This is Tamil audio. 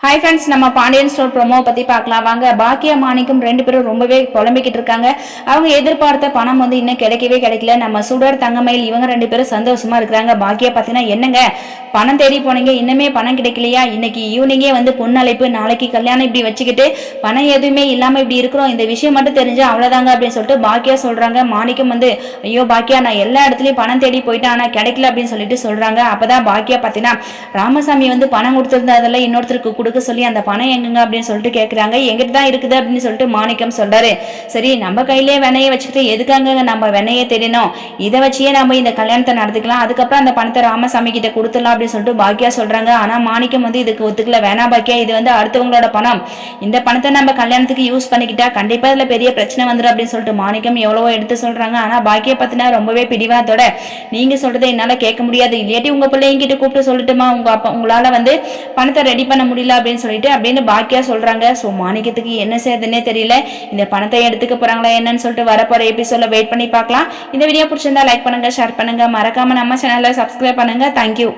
ஹாய் ஃப்ரெண்ட்ஸ், நம்ம பாண்டியன் ஸ்டோர் ப்ரோமோ பற்றி பார்க்கலாம் வாங்க. பாக்கியா மாணிக்கம் ரெண்டு பேரும் ரொம்பவே புலம்பிக்கிட்டு இருக்காங்க. அவங்க எதிர்பார்த்த பணம் வந்து இன்னும் கிடைக்கல. நம்ம சுடர் தங்கமயில் இவங்க ரெண்டு பேரும் சந்தோஷமா இருக்கிறாங்க. பாக்கியா பார்த்தீங்கன்னா, என்னங்க பணம் தேடி போனீங்க, இன்னுமே பணம் கிடைக்கலையா? இன்னைக்கு ஈவினிங்கே வந்து பொண்ணு அழைப்பு, நாளைக்கு கல்யாணம், இப்படி வச்சுக்கிட்டு பணம் எதுவுமே இல்லாமல் இப்படி இருக்கிறோம். இந்த விஷயம் மட்டும் தெரிஞ்சா அவ்வளோதாங்க அப்படின்னு சொல்லிட்டு பாக்கியா சொல்றாங்க. மாணிக்கம் வந்து, ஐயோ பாக்கியா, நான் எல்லா இடத்துலையும் பணம் தேடி போயிட்டேன், ஆனால் கிடைக்கல அப்படின்னு சொல்லிட்டு சொல்றாங்க. அப்பதான் பாக்கியா பார்த்தீங்கன்னா, ராமசாமி வந்து பணம் கொடுத்துருந்தா அதெல்லாம் இன்னொருத்தருக்கு கொடுக்க சொல்லி அந்த பணம் எங்குங்க அப்படின்னு சொல்லிட்டு கேட்குறாங்க. எங்கிட்ட தான் இருக்குது அப்படின்னு சொல்லிட்டு மாணிக்கம் சொல்றாரு. சரி, நம்ம கையிலே வெண்ணையை வச்சுக்கிட்டு எதுக்காங்க நம்ம வெண்ணையை தெரியணும், இதை வச்சே நம்ம இந்த கல்யாணத்தை நடத்திக்கலாம், அதுக்கப்புறம் அந்த பணத்தை ராமசாமி கிட்ட கொடுத்துடலாம் அப்படின்னு சொல்லிட்டு பாக்கியா சொல்றாங்க. ஆனா மாணிக்கம் வந்து இதுக்கு ஒத்துக்கல. வேணா பாக்கியா, இது வந்து அடுத்தவங்களோட பணம், இந்த பணத்தை நம்ம கல்யாணத்துக்கு யூஸ் பண்ணிக்கிட்டா கண்டிப்பா இதுல பெரிய பிரச்சனை வந்துடும் அப்படின்னு சொல்லிட்டு மாணிக்கம் எவ்வளவோ எடுத்து சொல்றாங்க. ஆனா பாக்கியா பத்தினா ரொம்பவே பிடிவாதோட, நீங்க சொல்றதை என்னால கேட்க முடியாது, இல்லாட்டி உங்க பிள்ளைங்கிட்ட கூப்பிட்டு சொல்லட்டுமா, உங்களால வந்து பணத்தை ரெடி பண்ண முடியல அப்படின்னு சொல்லிட்டு அப்படின்னு பாக்கியா சொல்றாங்க. ஸோ மாணிக்கத்துக்கு என்ன செய்யறதுன்னே தெரியல. இந்த பணத்தை எடுத்துக்க போறாங்களா என்னன்னு சொல்லிட்டு வரப்போற எபிசோட்ல வெயிட் பண்ணி பார்க்கலாம். இந்த வீடியோ பிடிச்சிருந்தா லைக் பண்ணுங்க, ஷேர் பண்ணுங்க, மறக்காம நம்ம சேனலை சப்ஸ்கிரைப் பண்ணுங்க. தேங்க்யூ.